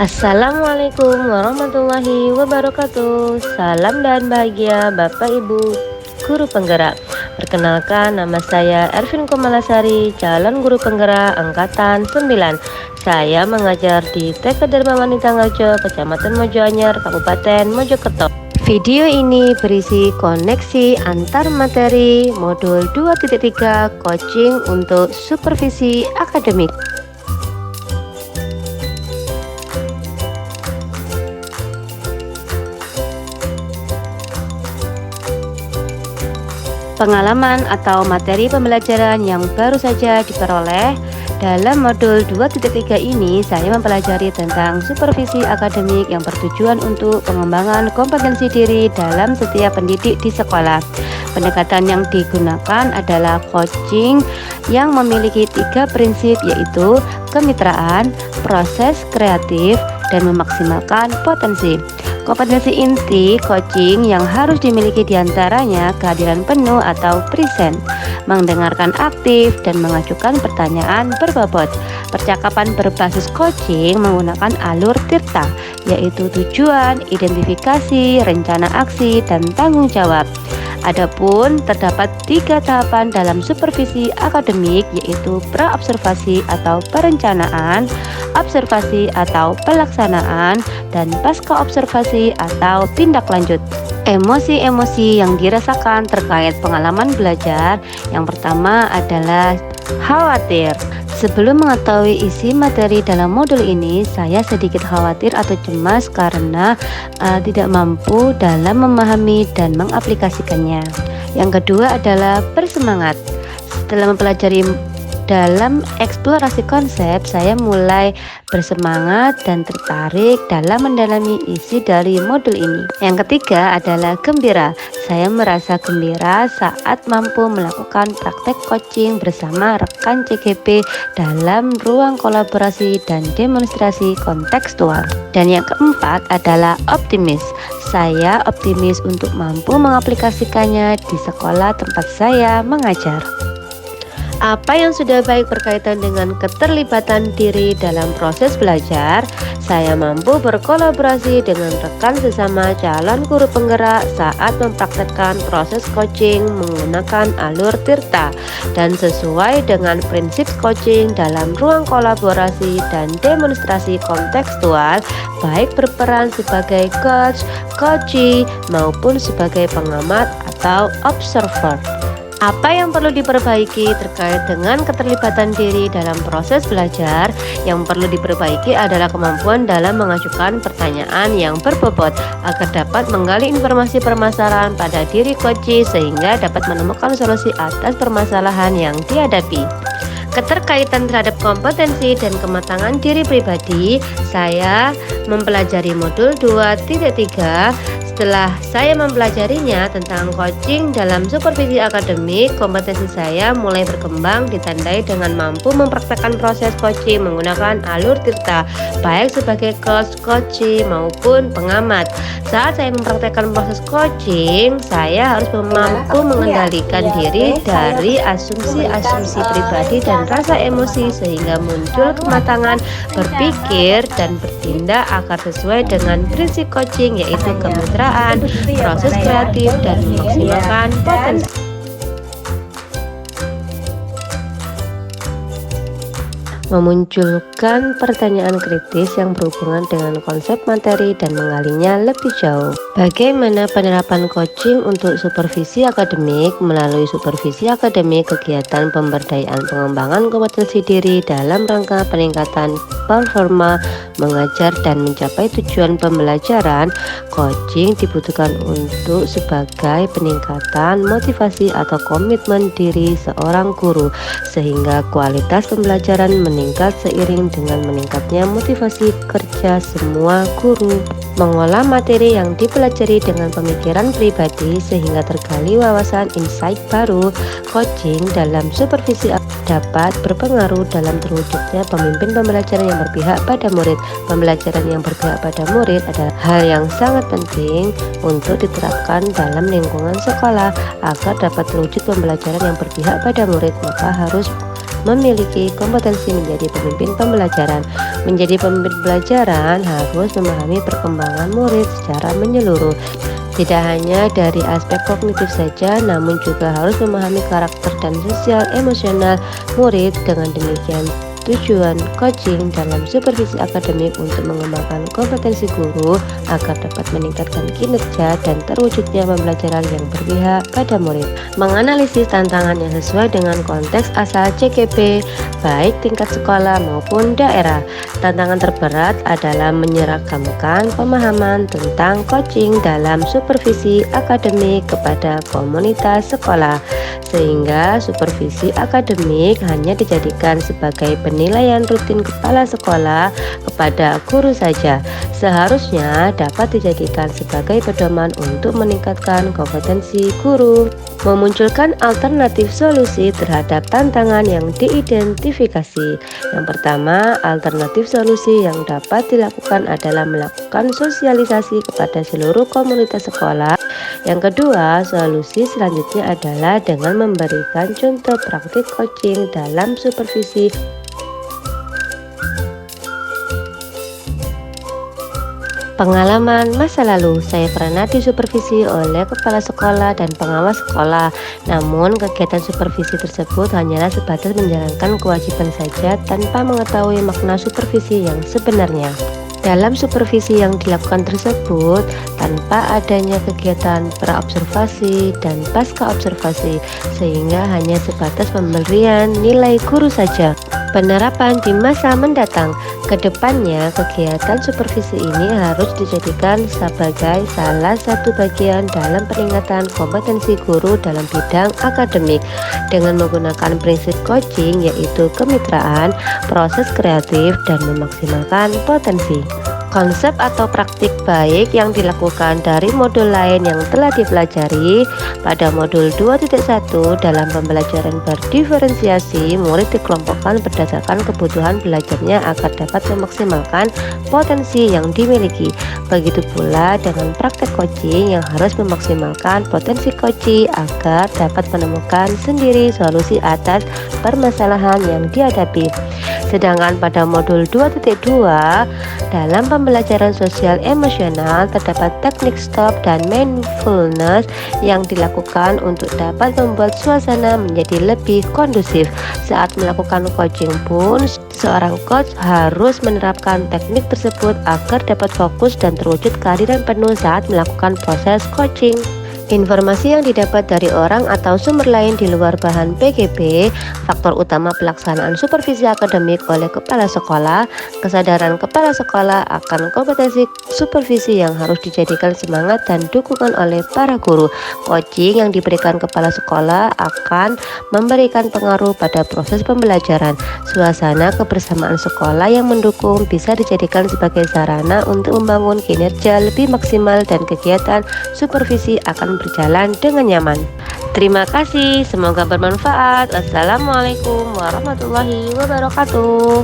Assalamualaikum warahmatullahi wabarakatuh. Salam dan bahagia Bapak Ibu Guru Penggerak. Perkenalkan, nama saya Ervin Komalasari, calon guru penggerak angkatan 9. Saya mengajar di TK Dharma Wanita Ngarjo, Kecamatan Mojoanyar, Kabupaten Mojokerto. Video ini berisi koneksi antar materi modul 2.3 coaching untuk supervisi akademik. Pengalaman atau materi pembelajaran yang baru saja diperoleh dalam modul 2.3 ini, saya mempelajari tentang supervisi akademik yang bertujuan untuk pengembangan kompetensi diri dalam setiap pendidik di sekolah. Pendekatan yang digunakan adalah coaching yang memiliki 3 prinsip, yaitu kemitraan, proses kreatif, dan memaksimalkan potensi. Kompetensi inti coaching yang harus dimiliki diantaranya kehadiran penuh atau present, mendengarkan aktif, dan mengajukan pertanyaan berbobot. Percakapan berbasis coaching menggunakan alur tirta, yaitu tujuan, identifikasi, rencana aksi, dan tanggung jawab. Adapun terdapat 3 tahapan dalam supervisi akademik, yaitu praobservasi atau perencanaan, observasi atau pelaksanaan, dan pasca observasi atau tindak lanjut. Emosi-emosi yang dirasakan terkait pengalaman belajar, yang pertama adalah khawatir. Sebelum mengetahui isi materi dalam modul ini, saya sedikit khawatir atau cemas karena tidak mampu dalam memahami dan mengaplikasikannya. Yang kedua adalah bersemangat. Setelah mempelajari dalam eksplorasi konsep, saya mulai bersemangat dan tertarik dalam mendalami isi dari modul ini. Yang ketiga adalah gembira. Saya merasa gembira saat mampu melakukan praktek coaching bersama rekan CGP dalam ruang kolaborasi dan demonstrasi kontekstual. Dan yang keempat adalah optimis. Saya optimis untuk mampu mengaplikasikannya di sekolah tempat saya mengajar. Apa yang sudah baik berkaitan dengan keterlibatan diri dalam proses belajar, saya mampu berkolaborasi dengan rekan sesama calon guru penggerak saat mempraktekkan proses coaching menggunakan alur tirta dan sesuai dengan prinsip coaching dalam ruang kolaborasi dan demonstrasi kontekstual, baik berperan sebagai coach, coachee, maupun sebagai pengamat atau observer. Apa yang perlu diperbaiki terkait dengan keterlibatan diri dalam proses belajar? Yang perlu diperbaiki adalah kemampuan dalam mengajukan pertanyaan yang berbobot agar dapat menggali informasi permasalahan pada diri coachee sehingga dapat menemukan solusi atas permasalahan yang dihadapi. Keterkaitan terhadap kompetensi dan kematangan diri pribadi, saya mempelajari modul 2.3. Setelah saya mempelajarinya tentang coaching dalam supervisi akademik, kompetensi saya mulai berkembang ditandai dengan mampu mempraktekkan proses coaching menggunakan alur tirta, baik sebagai coach, coachee, maupun pengamat. Saat saya mempraktekkan proses coaching, saya harus mampu mengendalikan diri dari asumsi-asumsi pribadi dan rasa emosi sehingga muncul kematangan berpikir dan bertindak agar sesuai dengan prinsip coaching, yaitu kemitraan, proses kreatif, dan memaksimalkan potensi. Memunculkan pertanyaan kritis yang berhubungan dengan konsep materi dan menggalinya lebih jauh. Bagaimana penerapan coaching untuk supervisi akademik? Melalui supervisi akademik, kegiatan pemberdayaan pengembangan kompetensi diri dalam rangka peningkatan performa mengajar dan mencapai tujuan pembelajaran, coaching dibutuhkan untuk sebagai peningkatan motivasi atau komitmen diri seorang guru sehingga kualitas pembelajaran meningkat seiring dengan meningkatnya motivasi kerja semua guru. Mengolah materi yang dipelajari dengan pemikiran pribadi sehingga tergali wawasan insight baru. Coaching dalam supervisi dapat berpengaruh dalam terwujudnya pemimpin pembelajaran yang berpihak pada murid. Pembelajaran yang berpihak pada murid adalah hal yang sangat penting untuk diterapkan dalam lingkungan sekolah. Agar dapat terwujud pembelajaran yang berpihak pada murid, maka harus memiliki kompetensi menjadi pemimpin pembelajaran. Menjadi pemimpin pembelajaran harus memahami perkembangan murid secara menyeluruh. Tidak hanya dari aspek kognitif saja, namun juga harus memahami karakter dan sosial emosional murid. Dengan demikian, tujuan coaching dalam supervisi akademik untuk mengembangkan kompetensi guru agar dapat meningkatkan kinerja dan terwujudnya pembelajaran yang berpihak pada murid. Menganalisis tantangan yang sesuai dengan konteks asal CKP, baik tingkat sekolah maupun daerah. Tantangan terberat adalah menyeragamkan pemahaman tentang coaching dalam supervisi akademik kepada komunitas sekolah, sehingga supervisi akademik hanya dijadikan sebagai penilaian rutin kepala sekolah kepada guru saja. Seharusnya dapat dijadikan sebagai pedoman untuk meningkatkan kompetensi guru. Memunculkan alternatif solusi terhadap tantangan yang diidentifikasi. Yang pertama, alternatif solusi yang dapat dilakukan adalah melakukan sosialisasi kepada seluruh komunitas sekolah. Yang kedua, solusi selanjutnya adalah dengan memberikan contoh praktik coaching dalam supervisi. Pengalaman masa lalu, saya pernah disupervisi oleh kepala sekolah dan pengawas sekolah. Namun, kegiatan supervisi tersebut hanyalah sebatas menjalankan kewajiban saja tanpa mengetahui makna supervisi yang sebenarnya. Dalam supervisi yang dilakukan tersebut, tanpa adanya kegiatan praobservasi dan pasca observasi, sehingga hanya sebatas pemberian nilai guru saja. Penerapan di masa mendatang, kedepannya kegiatan supervisi ini harus dijadikan sebagai salah satu bagian dalam peningkatan kompetensi guru dalam bidang akademik dengan menggunakan prinsip coaching, yaitu kemitraan, proses kreatif, dan memaksimalkan potensi. Konsep atau praktik baik yang dilakukan dari modul lain yang telah dipelajari pada modul 2.1 dalam pembelajaran berdiferensiasi, murid dikelompokkan berdasarkan kebutuhan belajarnya agar dapat memaksimalkan potensi yang dimiliki. Begitu pula dengan praktek coaching yang harus memaksimalkan potensi coaching agar dapat menemukan sendiri solusi atas permasalahan yang dihadapi. Sedangkan pada modul 2.2 dalam pembelajaran sosial emosional terdapat teknik stop dan mindfulness yang dilakukan untuk dapat membuat suasana menjadi lebih kondusif. Saat melakukan coaching pun, seorang coach harus menerapkan teknik tersebut agar dapat fokus dan terwujud kehadiran penuh saat melakukan proses coaching. Informasi yang didapat dari orang atau sumber lain di luar bahan PGP, faktor utama pelaksanaan supervisi akademik oleh kepala sekolah, kesadaran kepala sekolah akan kompetensi supervisi yang harus dijadikan semangat dan dukungan oleh para guru. Coaching yang diberikan kepala sekolah akan memberikan pengaruh pada proses pembelajaran. Suasana kebersamaan sekolah yang mendukung bisa dijadikan sebagai sarana untuk membangun kinerja lebih maksimal dan kegiatan supervisi akan berjalan dengan nyaman. Terima kasih, semoga bermanfaat. Wassalamualaikum warahmatullahi wabarakatuh.